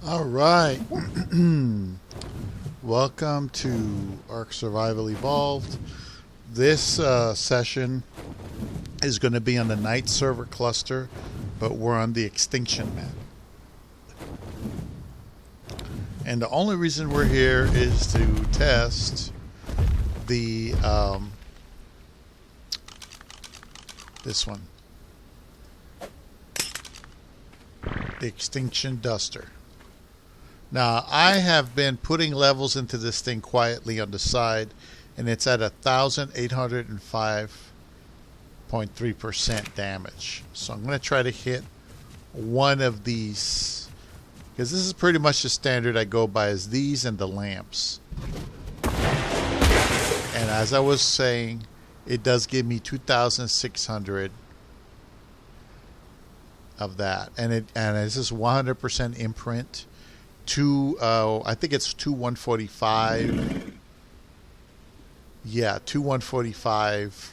All right. Welcome to ARK Survival Evolved. This session is going to be on the night server cluster, but we're on the extinction map. And the only reason we're here is to test the this one, the extinction duster. Now, I have been putting levels into this thing quietly on the side, and it's at 1,805.3% damage. So I'm going to try to hit one of these, because this is pretty much the standard I go by, is these and the lamps. And as I was saying, it does give me 2,600 of that. And this is 100% imprint. I think it's two 145. Yeah, two 145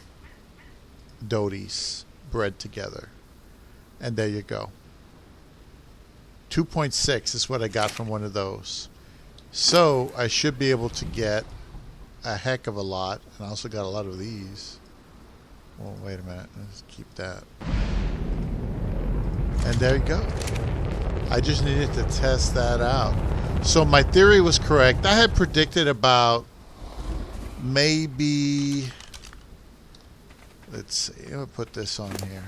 doties bred together. And there you go. 2.6 is what I got from one of those. So I should be able to get a heck of a lot. And I also got a lot of these. Well, wait a minute. Let's keep that. And there you go. I just needed to test that out. So my theory was correct. I had predicted about maybe, let's see, I'm going to put this on here.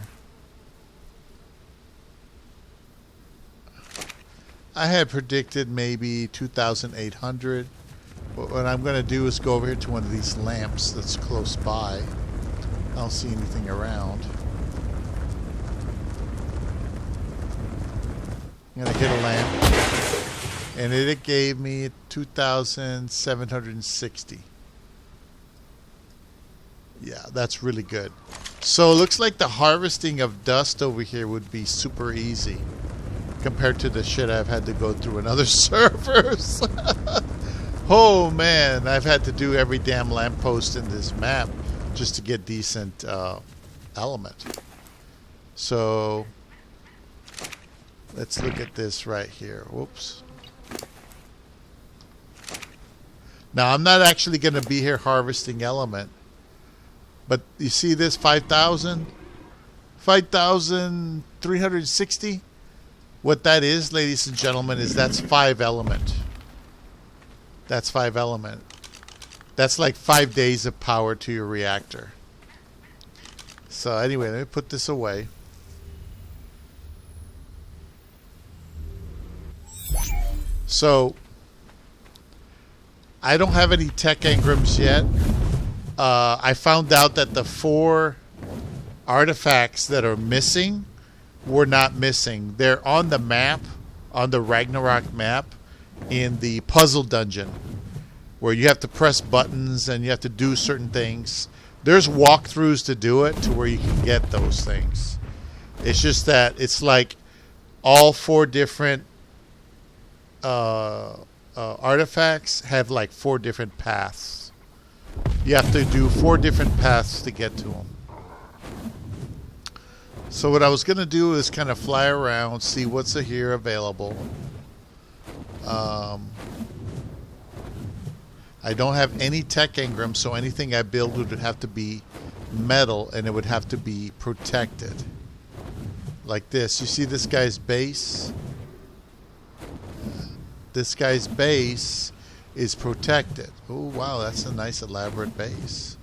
I had predicted maybe 2,800. But what I'm going to do is go over here to one of these lamps that's close by. I don't see anything around. I'm going to hit a lamp, and it gave me 2,760. Yeah, that's really good. So it looks like the harvesting of dust over here would be super easy compared to the shit I've had to go through in other servers. Oh man, I've had to do every damn lamppost in this map just to get decent element. So let's look at this right here. Whoops. Now, I'm not actually going to be here harvesting element. But you see this 5,000? 5,360? What that is, ladies and gentlemen, is that's 5 element. That's 5 element. That's like 5 days of power to your reactor. So anyway, let me put this away. So, I don't have any tech engrams yet. I found out that the 4 artifacts that are missing were not missing. They're on the map, on the Ragnarok map, in the puzzle dungeon, where you have to press buttons and you have to do certain things. There's walkthroughs to do it to where you can get those things. It's just that it's like all 4 different artifacts have like 4 different paths. You have to do 4 different paths to get to them. So what I was going to do is kind of fly around, see what's here available. I don't have any tech engram, so anything I build would have to be metal, and it would have to be protected. Like this. You see this guy's base? This guy's base is protected. Oh, wow, that's a nice elaborate base.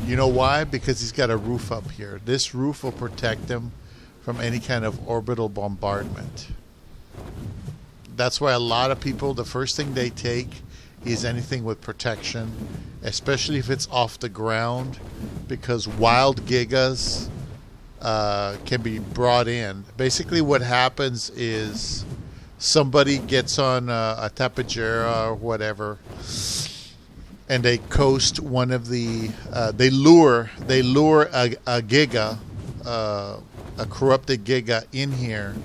You know why? Because he's got a roof up here. This roof will protect him from any kind of orbital bombardment. That's why a lot of people, the first thing they take is anything with protection, especially if it's off the ground, because wild gigas can be brought in. Basically what happens is somebody gets on a Tapejara or whatever, and they coast one of the they lure a giga, a corrupted giga in here.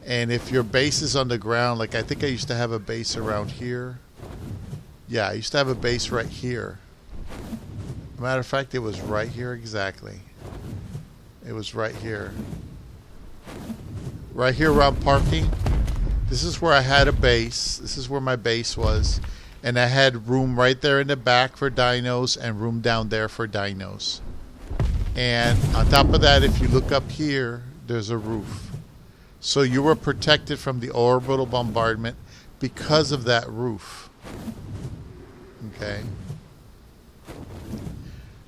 And if your base is on the ground, like I think I used to have a base around here. Yeah, I used to have a base right here. Matter of fact, it was right here exactly. It was right here. right here where I'm parking, this is where I had a base. This is where my base was. And I had room right there in the back for dinos and room down there for dinos. And on top of that, if you look up here, there's a roof. So you were protected from the orbital bombardment because of that roof. Okay.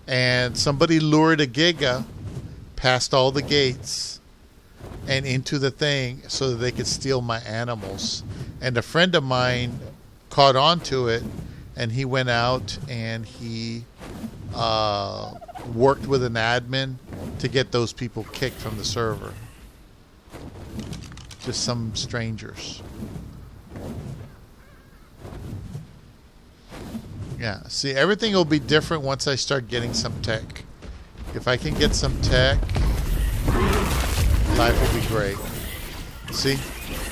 And somebody lured a Giga past all the gates and into the thing so that they could steal my animals. And a friend of mine caught on to it, and he went out and he worked with an admin to get those people kicked from the server. Just some strangers. Yeah, see, everything will be different once I start getting some tech. If I can get some tech, life will be great. See,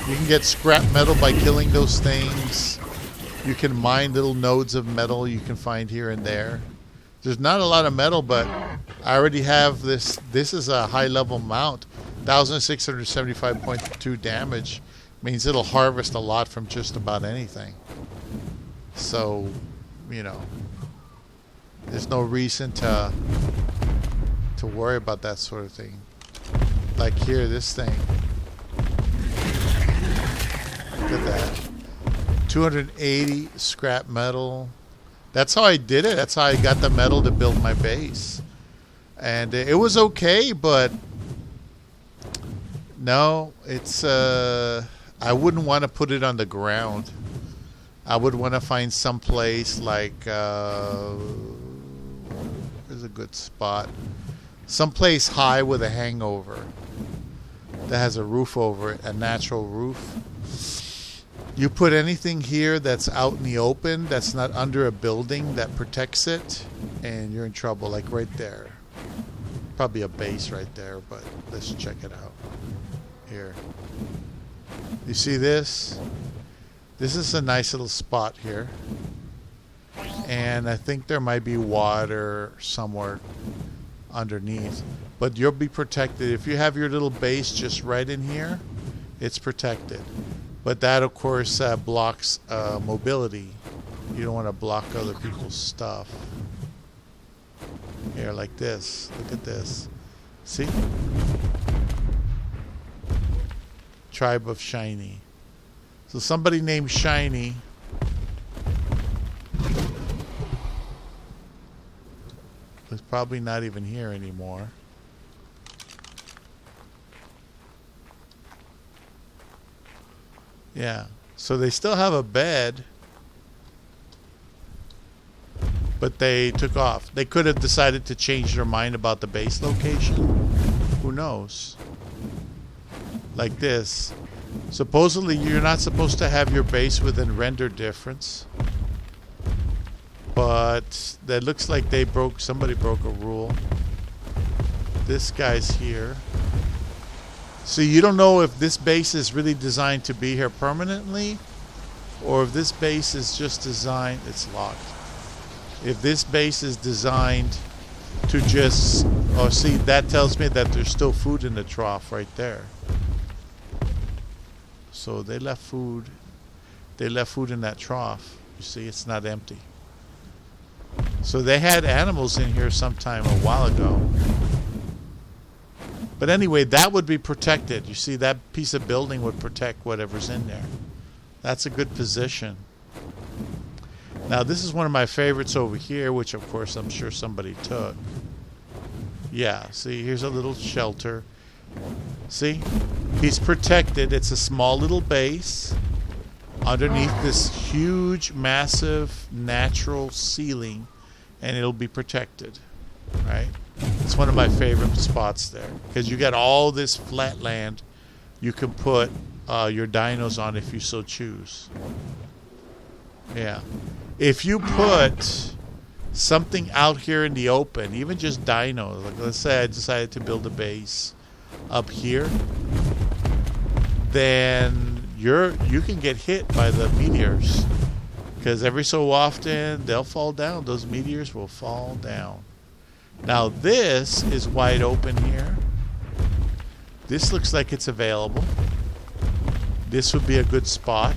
you can get scrap metal by killing those things. You can mine little nodes of metal you can find here and there. There's not a lot of metal, but I already have this. This is a high-level mount. 1,675.2 damage. Means it'll harvest a lot from just about anything. So, you know, there's no reason to worry about that sort of thing. Like here, this thing. Look at that. 280 scrap metal. That's how I did it. That's how I got the metal to build my base. And it was okay, but no, it's I wouldn't want to put it on the ground. I would want to find some place like there's a good spot. Someplace high with a hangover that has a roof over it, a natural roof. You put anything here that's out in the open, that's not under a building that protects it, and you're in trouble, like right there. Probably a base right there, but let's check it out. Here. You see this? This is a nice little spot here. And I think there might be water somewhere underneath. But you'll be protected. If you have your little base just right in here, it's protected. But that, of course, blocks mobility. You don't want to block other people's stuff. Here, like this. Look at this. See? Tribe of Shiny. So somebody named Shiny is probably not even here anymore. Yeah. So they still have a bed, but they took off. They could have decided to change their mind about the base location. Who knows? Like this. Supposedly you're not supposed to have your base within render difference. But that looks like somebody broke a rule. This guy's here. So you don't know if this base is really designed to be here permanently, or if this base is just designed, it's locked. If this base is designed to just, oh, see, that tells me that there's still food in the trough right there. So they left food. They left food in that trough. You see, it's not empty. So they had animals in here sometime a while ago. But anyway, that would be protected. You see, that piece of building would protect whatever's in there. That's a good position. Now, this is one of my favorites over here, which, of course, I'm sure somebody took. Yeah, see, here's a little shelter. See? He's protected. It's a small little base underneath this huge, massive, natural ceiling, and it'll be protected, right? It's one of my favorite spots there because you got all this flat land you can put your dinos on if you so choose. Yeah. If you put something out here in the open, even just dinos, like let's say I decided to build a base up here, then you can get hit by the meteors because every so often they'll fall down. Those meteors will fall down. Now this is wide open here. This looks like it's available. This would be a good spot.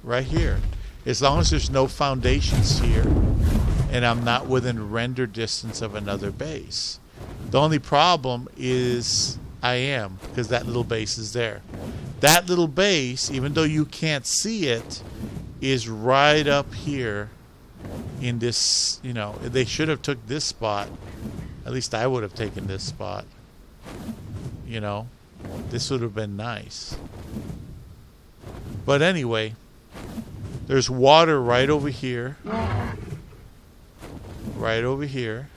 Right here. As long as there's no foundations here and I'm not within render distance of another base. The only problem is I am, because that little base is there. That little base, even though you can't see it, is right up here in this, you know, they should have took this spot. At least I would have taken this spot. You know, this would have been nice. But anyway, there's water right over here. Right over here.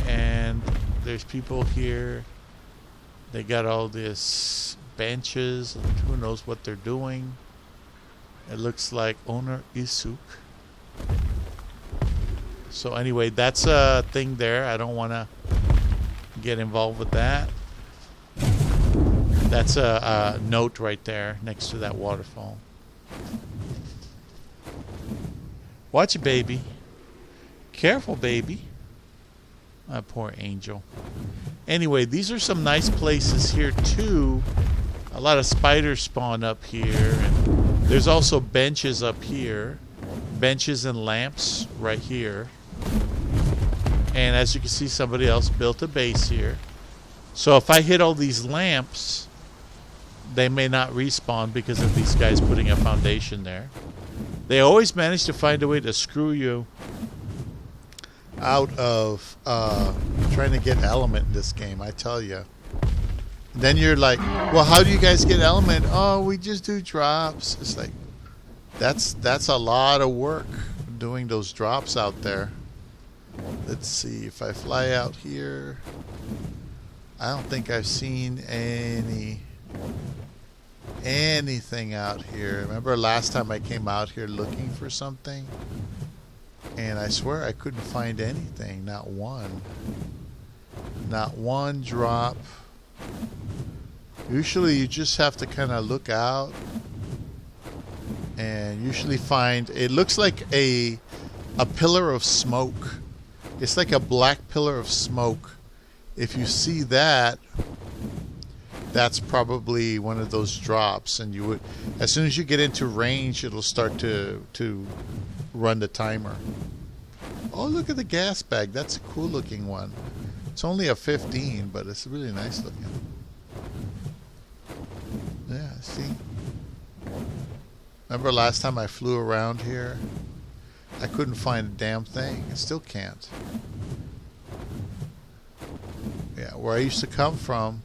And there's people here. They got all this benches, and who knows what they're doing. It looks like owner Isuk. So anyway, that's a thing there. I don't want to get involved with that. That's a note right there next to that waterfall. Watch it, baby. Careful, baby. Ah, poor angel. Anyway, these are some nice places here too. A lot of spiders spawn up here, and there's also benches up here. Benches and lamps right here. And as you can see, somebody else built a base here. So if I hit all these lamps, they may not respawn because of these guys putting a foundation there. They always manage to find a way to screw you out of trying to get element in this game, I tell you. Then you're like, well, how do you guys get element? Oh, we just do drops. It's like, that's a lot of work doing those drops out there. Let's see, if I fly out here, I don't think I've seen anything out here. Remember last time I came out here looking for something? And I swear I couldn't find anything. Not one. Not one drop. Usually you just have to kind of look out and usually find, it looks like a pillar of smoke. It's like a black pillar of smoke. If you see that, that's probably one of those drops, and you would, as soon as you get into range, it'll start to run the timer. Oh, look at the gas bag. That's a cool looking one. It's only a 15, but it's really nice looking. Yeah, see? Remember last time I flew around here? I couldn't find a damn thing. I still can't. Yeah, where I used to come from,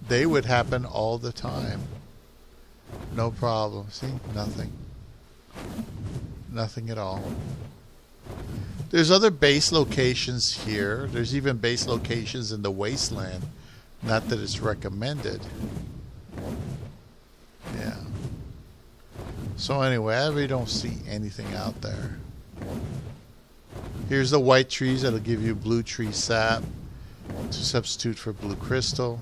they would happen all the time. No problem. See? Nothing. Nothing at all. There's other base locations here. There's even base locations in the wasteland. Not that it's recommended. Yeah. So anyway, I really don't see anything out there. Here's the white trees that'll give you blue tree sap to substitute for blue crystal.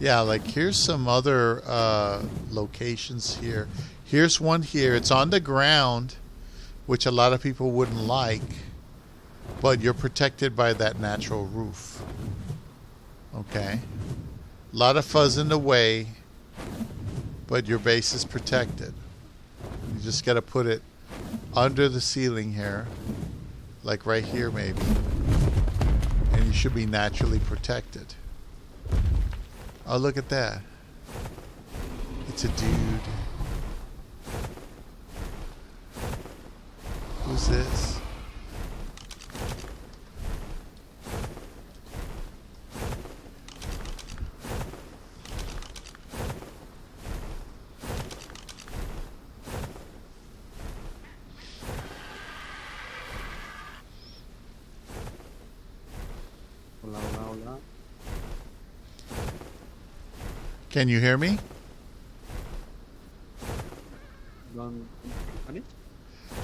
Yeah, like here's some other locations here. Here's one here. It's on the ground, which a lot of people wouldn't like, but you're protected by that natural roof. Okay. A lot of fuzz in the way, but your base is protected. You just got to put it under the ceiling here, like right here maybe, and you should be naturally protected. Oh, look at that. It's a dude. Who's this? Hola. Can you hear me?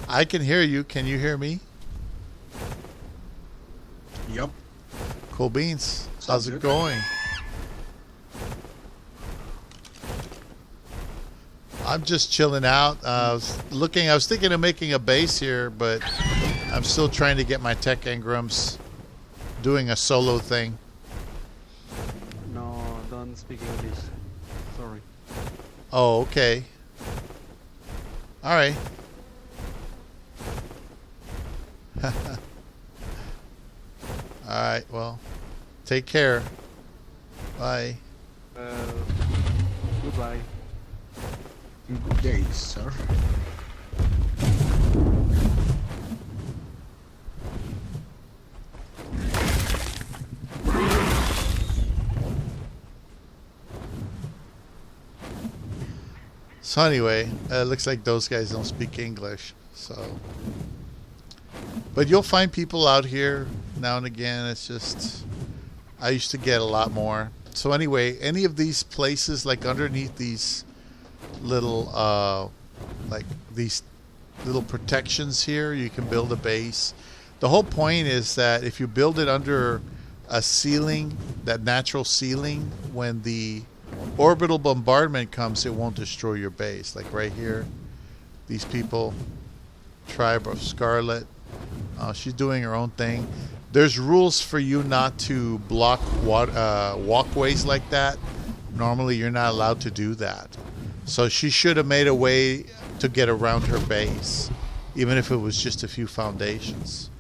I can hear you. Can you hear me? Yep. Cool beans. How's it going? I'm just chilling out. I was thinking of making a base here, but I'm still trying to get my tech engrams, doing a solo thing. No, don't speak English. Sorry. Oh, okay. All right. All right, well, take care. Bye. Goodbye. Good day, sir. So anyway, it looks like those guys don't speak English. So, but you'll find people out here now and again. It's just, I used to get a lot more. So anyway, any of these places, like underneath these little, like these little protections here, you can build a base. The whole point is that if you build it under a ceiling, that natural ceiling, when the orbital bombardment comes, it won't destroy your base. Like right here, these people, Tribe of Scarlet, she's doing her own thing. There's rules for you not to block walkways like that. Normally you're not allowed to do that. So she should have made a way to get around her base, even if it was just a few foundations.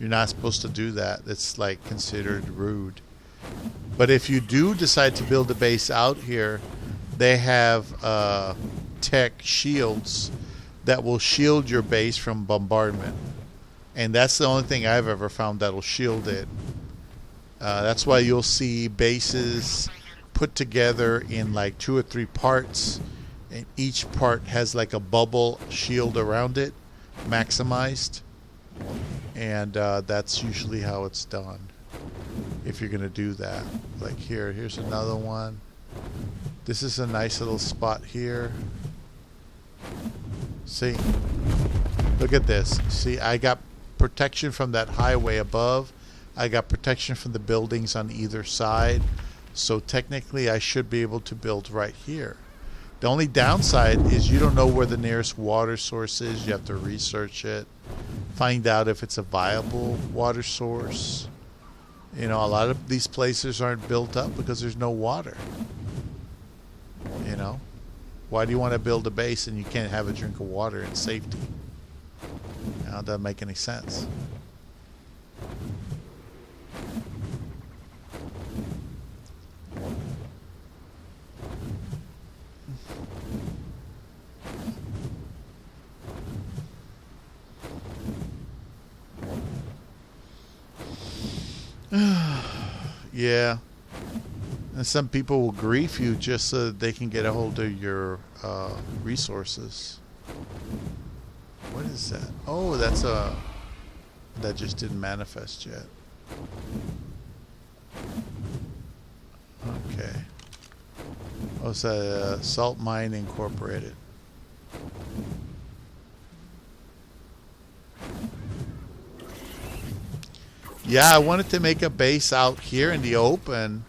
You're not supposed to do that. It's like considered rude. But if you do decide to build a base out here, they have tech shields that will shield your base from bombardment. And that's the only thing I've ever found that'll shield it. That's why you'll see bases put together in like 2 or 3 parts, and each part has like a bubble shield around it, maximized. And that's usually how it's done, if you're going to do that. Like here's another one. This is a nice little spot here. See? Look at this. See, I got protection from that highway above. I got protection from the buildings on either side. So technically I should be able to build right here. The only downside is you don't know where the nearest water source is. You have to research it, find out if it's a viable water source. You know, a lot of these places aren't built up because there's no water. You know, why do you want to build a base and you can't have a drink of water in safety? You know, it doesn't make any sense. Yeah. And some people will grief you just so that they can get a hold of your resources. What is that? Oh, that's a... That just didn't manifest yet. Okay. Oh, it's a Salt Mine Incorporated. Yeah, I wanted to make a base out here in the open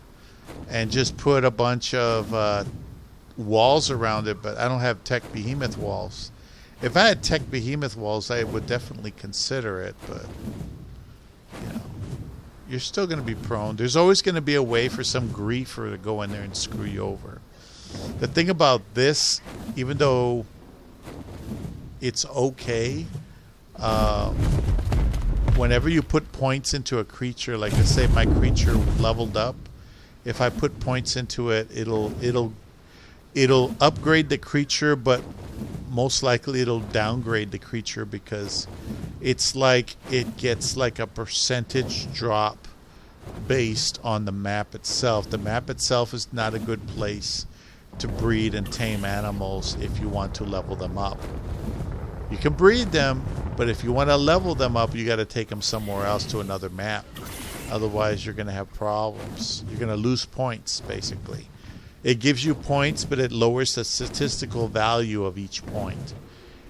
and just put a bunch of walls around it, but I don't have tech behemoth walls. If I had tech behemoth walls, I would definitely consider it, but you know, you're still going to be prone. There's always going to be a way for some griefer to go in there and screw you over. The thing about this, even though it's okay, whenever you put points into a creature, like let's say my creature leveled up, if I put points into it, it'll upgrade the creature, but most likely it'll downgrade the creature because it's like it gets like a percentage drop based on the map itself. The map itself is not a good place to breed and tame animals if you want to level them up. You can breed them, but if you want to level them up, you got to take them somewhere else to another map. Otherwise, you're going to have problems. You're going to lose points, basically. It gives you points, but it lowers the statistical value of each point.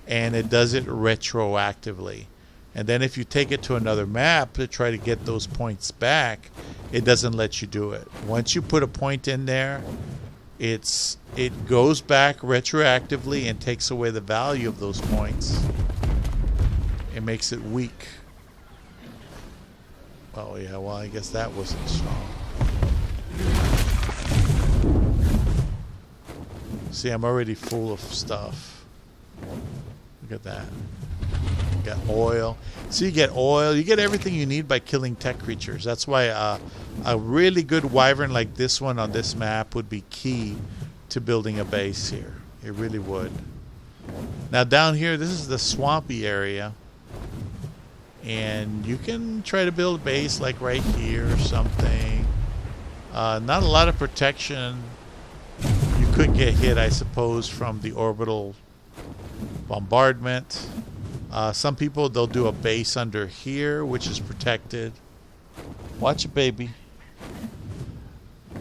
And it does it retroactively. And then if you take it to another map to try to get those points back, it doesn't let you do it. Once you put a point in there, it goes back retroactively and takes away the value of those points. It makes it weak. Oh yeah, well I guess that wasn't strong. See, I'm already full of stuff. Look at that. You got oil. So you get oil. You get everything you need by killing tech creatures. That's why a really good wyvern like this one on this map would be key to building a base here. It really would. Now down here, this is the swampy area. And you can try to build a base like right here or something. Not a lot of protection. You could get hit, I suppose, from the orbital bombardment. Some people, they'll do a base under here, which is protected. Watch it, baby.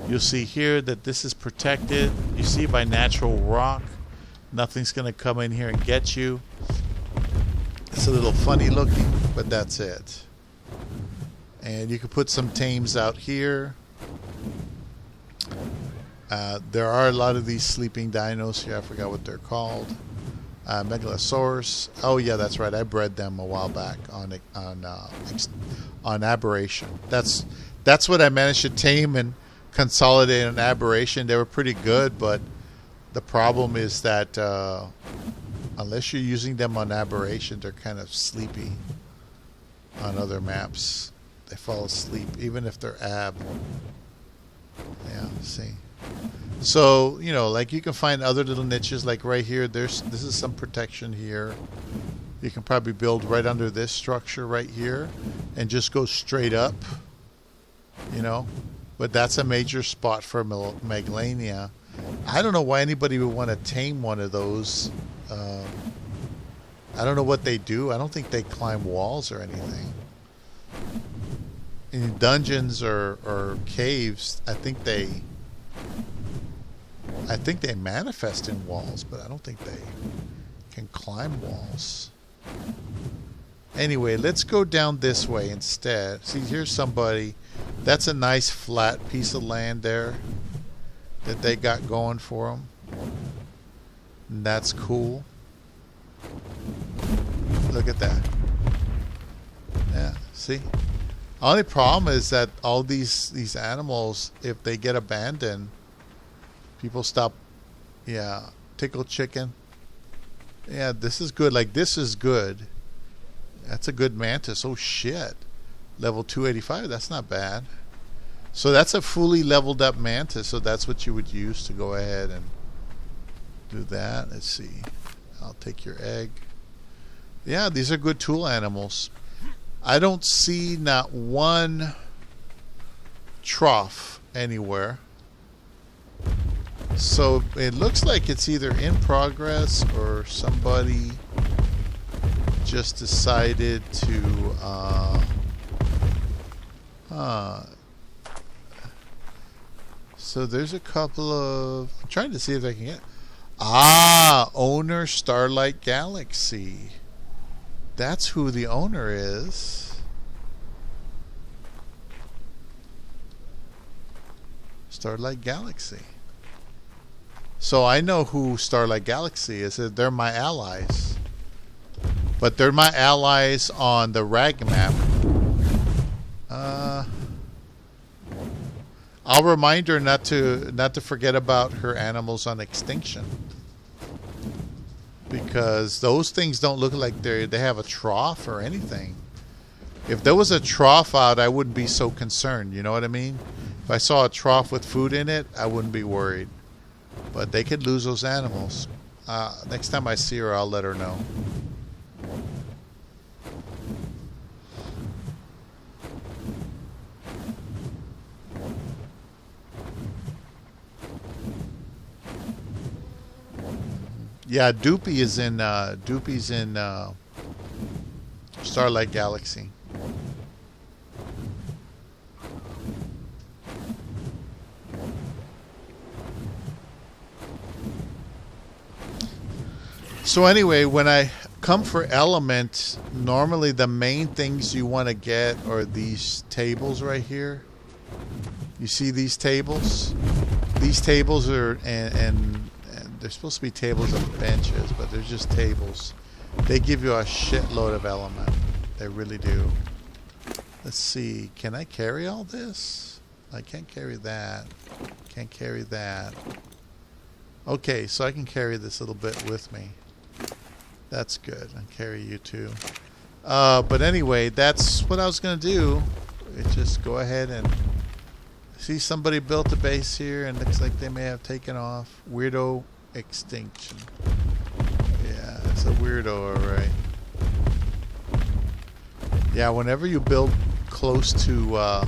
You'll see here that this is protected. You see by natural rock. Nothing's going to come in here and get you. It's a little funny looking, but that's it. And you can put some tames out here. There are a lot of these sleeping dinos here. I forgot what they're called. Megalosaurus. Oh yeah, that's right. I bred them a while back on Aberration. That's what I managed to tame and consolidate on Aberration. They were pretty good, but the problem is that unless you're using them on Aberration, they're kind of sleepy on other maps. They fall asleep, even if they're ab. Yeah, see. So, you know, like you can find other little niches, like right here. This is some protection here. You can probably build right under this structure right here and just go straight up, you know. But that's a major spot for Megalania. I don't know why anybody would want to tame one of those. I don't know what they do. I don't think they climb walls or anything. In dungeons or caves, I think they manifest in walls, but I don't think they can climb walls. Anyway, let's go down this way instead. See, here's somebody. That's a nice flat piece of land there that they got going for them. And that's cool. Look at that. Yeah, see? Only problem is that all these animals, if they get abandoned, people stop. Yeah, tickle chicken. Yeah, this is good. Like, this is good. That's a good mantis. Oh, shit. Level 285. That's not bad. So that's a fully leveled up mantis. So that's what you would use to go ahead and do that. Let's see. I'll take your egg. Yeah, these are good tool animals. I don't see not one trough anywhere. So it looks like it's either in progress or somebody just decided to so there's a couple of, I'm trying to see if I can get owner Starlight Galaxy. That's who the owner is. Starlight Galaxy. So I know who Starlight Galaxy is. They're my allies. But they're my allies on the RAG map. I'll remind her not to forget about her animals on extinction. Because those things don't look like they have a trough or anything. If there was a trough out, I wouldn't be so concerned. You know what I mean? If I saw a trough with food in it, I wouldn't be worried. But they could lose those animals. Next time I see her, I'll let her know. Yeah, Doopy's in Starlight Galaxy. So anyway, when I come for element, normally the main things you want to get are these tables right here. You see these tables? these tables are, and they're supposed to be tables and benches, but they're just tables. They give you a shitload of element. They really do. Let's see. Can I carry all this? I can't carry that. Can't carry that. Okay, so I can carry this little bit with me. That's good. I'll carry you too. But anyway, that's what I was going to do. It's just go ahead and see, somebody built a base here and looks like they may have taken off. Weirdo extinction. Yeah, it's a weirdo, alright. Yeah, whenever you build close to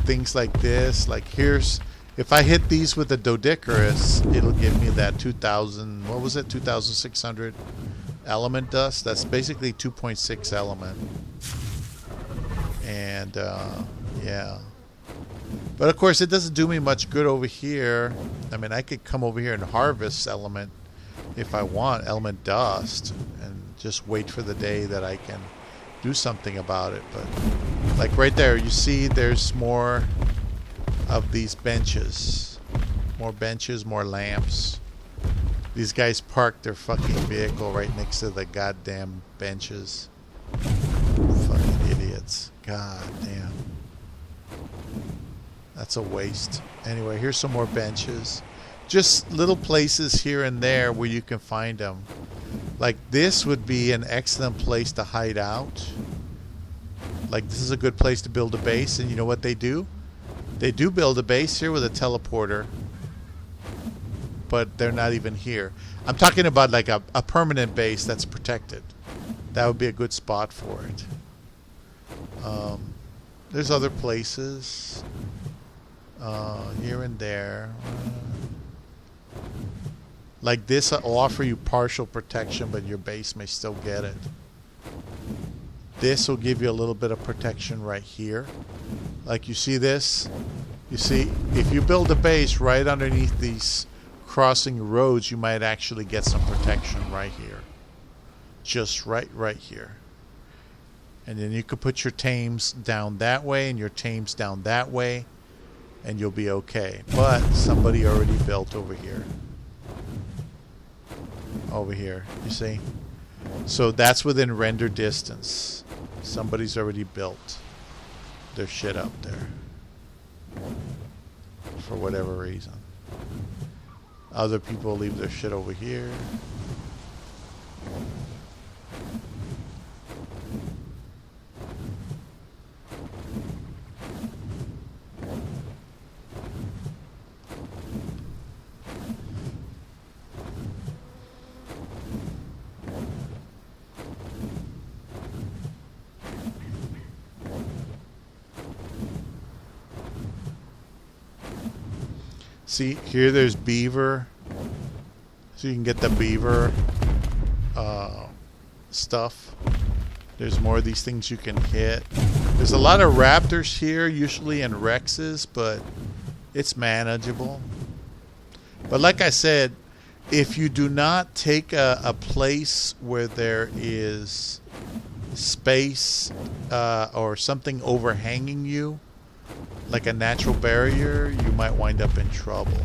things like this, like here's, if I hit these with a Doedicurus, it'll give me that 2,000, what was it, 2,600 element dust. That's basically 2.6 element. And yeah, but of course it doesn't do me much good over here. I mean, I could come over here and harvest element if I want, element dust, and just wait for the day that I can do something about it. But like right there, you see there's more of these benches, more lamps. These guys parked their fucking vehicle right next to the goddamn benches. Fucking idiots. God damn. That's a waste. Anyway, here's some more benches. Just little places here and there where you can find them. Like this would be an excellent place to hide out. Like this is a good place to build a base, and you know what they do? They do build a base here with a teleporter, but they're not even here. I'm talking about like a permanent base that's protected. That would be a good spot for it. There's other places here and there. Like this will offer you partial protection, but your base may still get it. This will give you a little bit of protection right here. Like you see this? You see, if you build a base right underneath these crossing roads, you might actually get some protection right here. Just right here. And then you could put your tames down that way and your tames down that way, and you'll be okay. But somebody already built over here. Over here, you see? So that's within render distance. Somebody's already built their shit up there. For whatever reason. Other people leave their shit over here. See, here there's beaver. So you can get the beaver stuff. There's more of these things you can hit. There's a lot of raptors here, usually in Rexes, but it's manageable. But like I said, if you do not take a place where there is space or something overhanging you, like a natural barrier, you might wind up in trouble.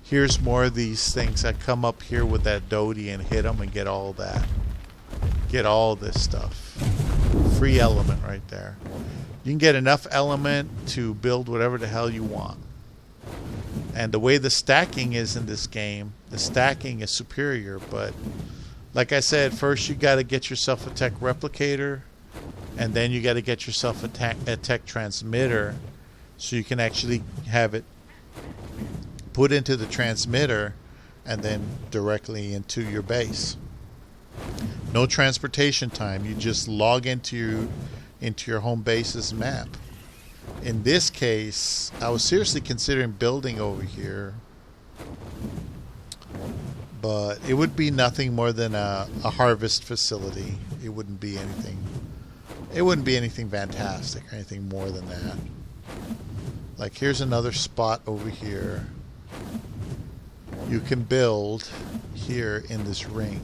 Here's more of these things. I come up here with that Dodie and hit them and get all that. Get all this stuff. Free element right there. You can get enough element to build whatever the hell you want. And the way the stacking is in this game, the stacking is superior. But like I said, first you got to get yourself a tech replicator, and then you got to get yourself a tech transmitter, so you can actually have it put into the transmitter and then directly into your base. No transportation time. You just log into your home base's map. In this case, I was seriously considering building over here, but it would be nothing more than a harvest facility. It wouldn't be anything. It wouldn't be anything fantastic or anything more than that. Like here's another spot over here. You can build here in this ring.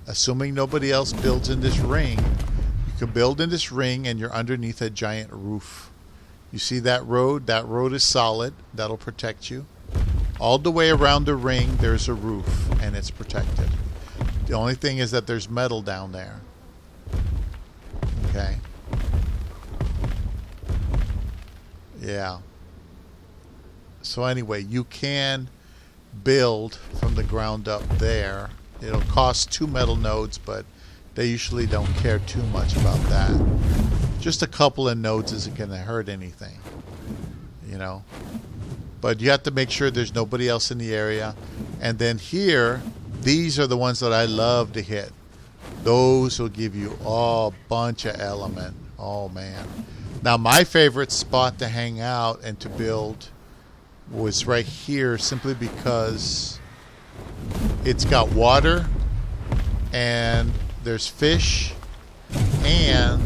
Assuming nobody else builds in this ring, you can build in this ring and you're underneath a giant roof. You see that road? That road is solid. That'll protect you. All the way around the ring, there's a roof, and it's protected. The only thing is that there's metal down there. Okay. Yeah. So anyway, you can build from the ground up there. It'll cost 2 metal nodes, but they usually don't care too much about that. Just a couple of nodes isn't going to hurt anything, you know. But you have to make sure there's nobody else in the area. And then here, these are the ones that I love to hit. Those will give you a bunch of element. Oh, man. Now, my favorite spot to hang out and to build was right here, simply because it's got water and there's fish, and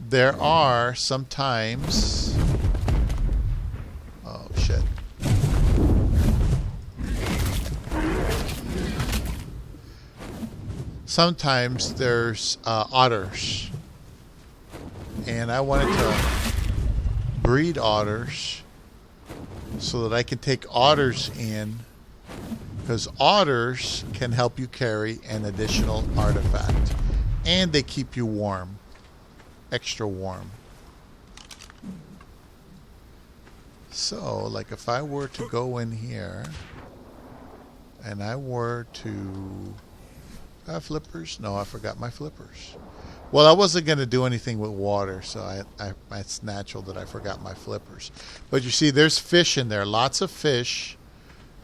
there are sometimes, oh shit, sometimes there's otters, and I wanted to breed otters so that I can take otters in, because otters can help you carry an additional artifact, and they keep you warm, extra warm. So, like if I were to go in here and I were to have flippers, no, I forgot my flippers. Well, I wasn't going to do anything with water, so it's natural that I forgot my flippers. But you see, there's fish in there, lots of fish.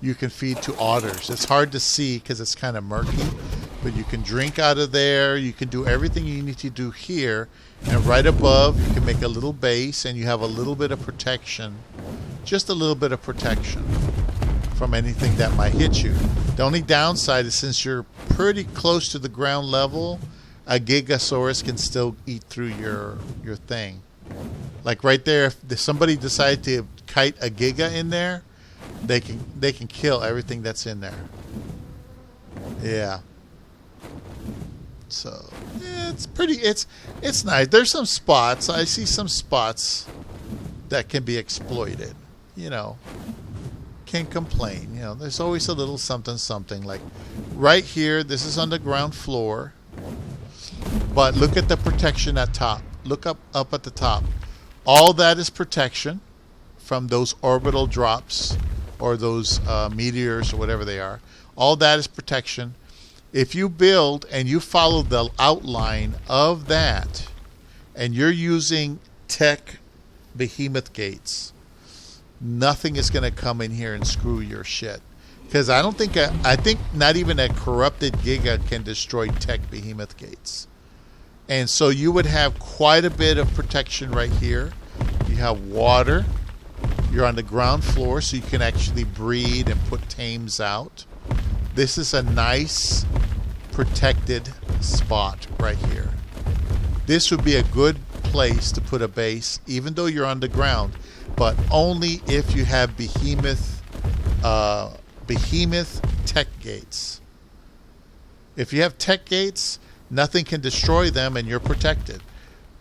You can feed to otters. It's hard to see because it's kind of murky, but you can drink out of there. You can do everything you need to do here. And right above, you can make a little base, and you have a little bit of protection, just a little bit of protection from anything that might hit you. The only downside is, since you're pretty close to the ground level, a Gigasaurus can still eat through your thing. Like right there, if somebody decided to kite a Giga in there, they can kill everything that's in there. Yeah. So it's pretty. It's nice. There's some spots. I see some spots that can be exploited. You know, can't complain. You know, there's always a little something. Like right here. This is on the ground floor. But look at the protection at top. Look up at the top. All that is protection from those orbital drops or those meteors or whatever they are. All that is protection. If you build and you follow the outline of that, and you're using tech behemoth gates, nothing is going to come in here and screw your shit. Because I think not even a corrupted Giga can destroy tech behemoth gates. And so you would have quite a bit of protection right here. You have water. You're on the ground floor, so you can actually breed and put tames out. This is a nice protected spot right here. This would be a good place to put a base, even though you're on the ground, but only if you have behemoth tech gates. If you have tech gates, nothing can destroy them, and you're protected.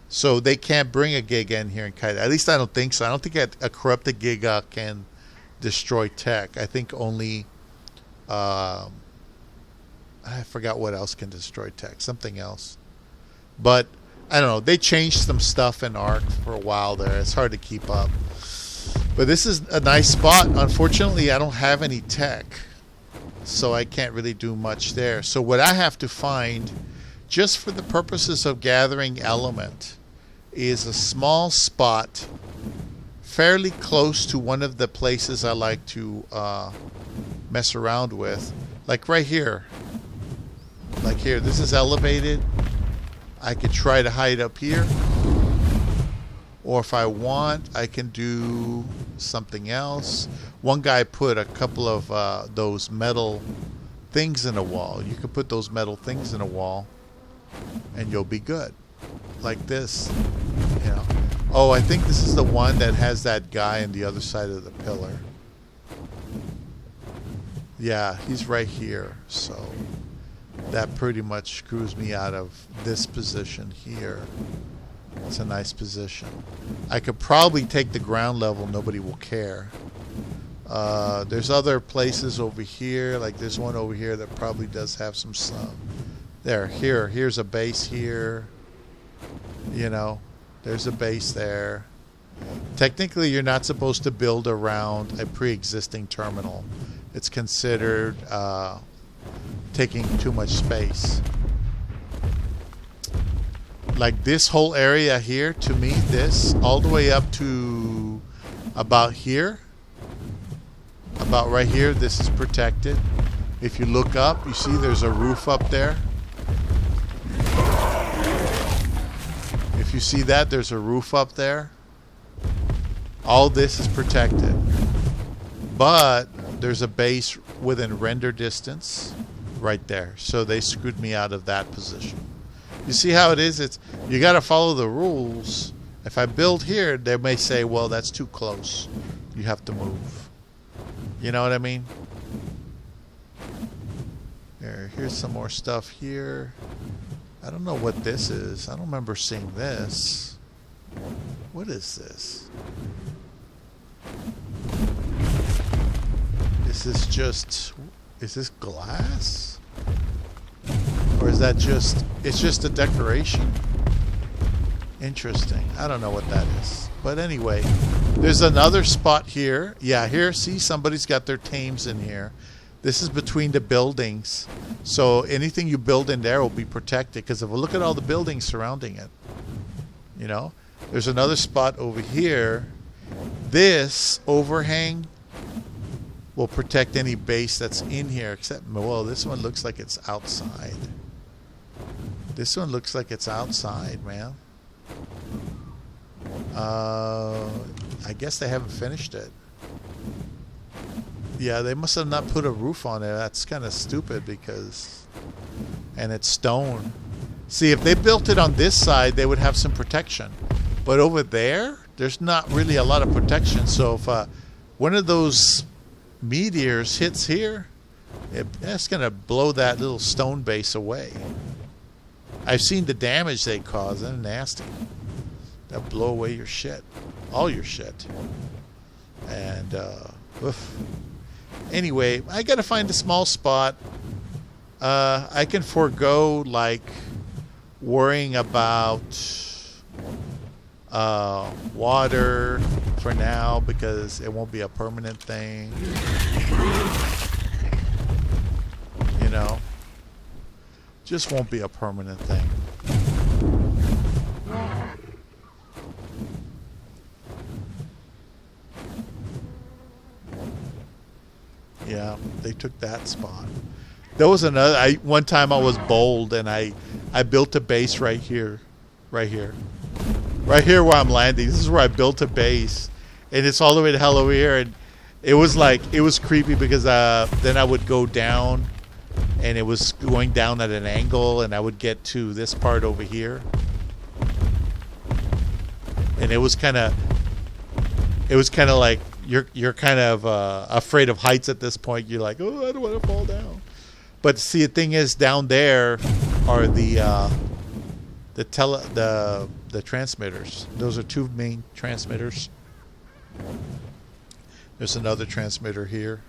So they can't bring a Giga in here and kite. At least I don't think so. I don't think a corrupted Giga can destroy tech. I think only I forgot what else can destroy tech. Something else. But I don't know. They changed some stuff in ARK for a while there. It's hard to keep up. But this is a nice spot. Unfortunately, I don't have any tech, so I can't really do much there. So what I have to find, just for the purposes of gathering element, is a small spot fairly close to one of the places I like to mess around with. Like right here. Like here. This is elevated. I could try to hide up here. Or if I want, I can do something else. One guy put a couple of those metal things in a wall. You could put those metal things in a wall, and you'll be good. Like this, you know. Oh, I think this is the one that has that guy on the other side of the pillar. Yeah, he's right here. So that pretty much screws me out of this position here. It's a nice position. I could probably take the ground level. Nobody will care. There's other places over here. Like there's one over here that probably does have some sun. Here's a base here. You know, there's a base there. Technically, you're not supposed to build around a pre-existing terminal. It's considered taking too much space. Like this whole area here, to me, this all the way up to about here, about right here, this is protected. If you look up, you see there's a roof up there. If you see that, there's a roof up there. All this is protected. But there's a base within render distance right there. So they screwed me out of that position. You see how it is? You got to follow the rules. If I build here, they may say, well, that's too close. You have to move. You know what I mean? Here's some more stuff here. I don't know what this is. I don't remember seeing this. What is this? Is this glass? Or is that it's just a decoration? Interesting. I don't know what that is. But anyway, there's another spot here. Yeah, here, see, somebody's got their tames in here. This is between the buildings. So anything you build in there will be protected. Because if we look at all the buildings surrounding it, you know, there's another spot over here. This overhang will protect any base that's in here. Except, well, this one looks like it's outside. This one looks like it's outside, man. I guess they haven't finished it. Yeah, they must have not put a roof on it. That's kind of stupid because... And it's stone. See, if they built it on this side, they would have some protection. But over there, there's not really a lot of protection. So if one of those meteors hits here, it's going to blow that little stone base away. I've seen the damage they cause. They're nasty. They'll blow away your shit. All your shit. And, oof. Anyway, I got to find a small spot. I can forego, like, worrying about water for now because it won't be a permanent thing. You know? Just won't be a permanent thing. Yeah, they took that spot. There was another. One time I was bold and I built a base right here, right here where I'm landing. This is where I built a base, and it's all the way to hell over here. And it was creepy because then I would go down, and it was going down at an angle, and I would get to this part over here, and it was kind of like. You're kind of afraid of heights at this point. You're like, oh, I don't want to fall down. But see, the thing is, down there are the transmitters. Those are two main transmitters. There's another transmitter here.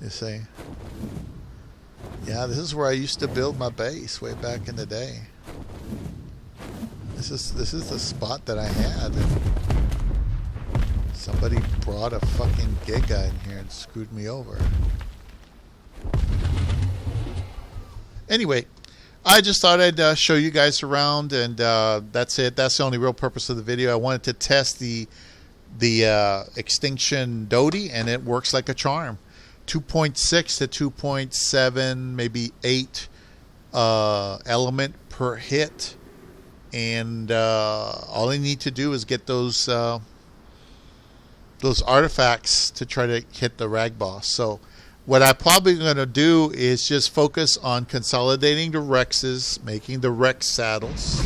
You see? Yeah, this is where I used to build my base way back in the day. This is the spot that I had. Somebody brought a fucking Giga in here and screwed me over. Anyway, I just thought I'd show you guys around, and that's it. That's the only real purpose of the video. I wanted to test the Extinction Doty, and it works like a charm. 2.6 to 2.7, maybe 8 element per hit, and all I need to do is get those artifacts to try to hit the rag boss. So what I'm probably going to do is just focus on consolidating the Rexes, making the Rex saddles,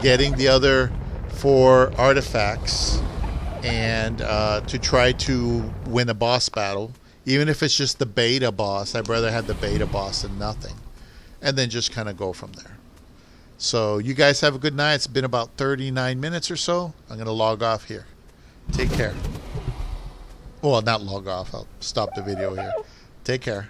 getting the other 4 artifacts, and to try to win a boss battle. Even if it's just the beta boss, I'd rather have the beta boss than nothing. And then just kind of go from there. So you guys have a good night. It's been about 39 minutes or so. I'm going to log off here. Take care. Well, not log off. I'll stop the video here. Take care.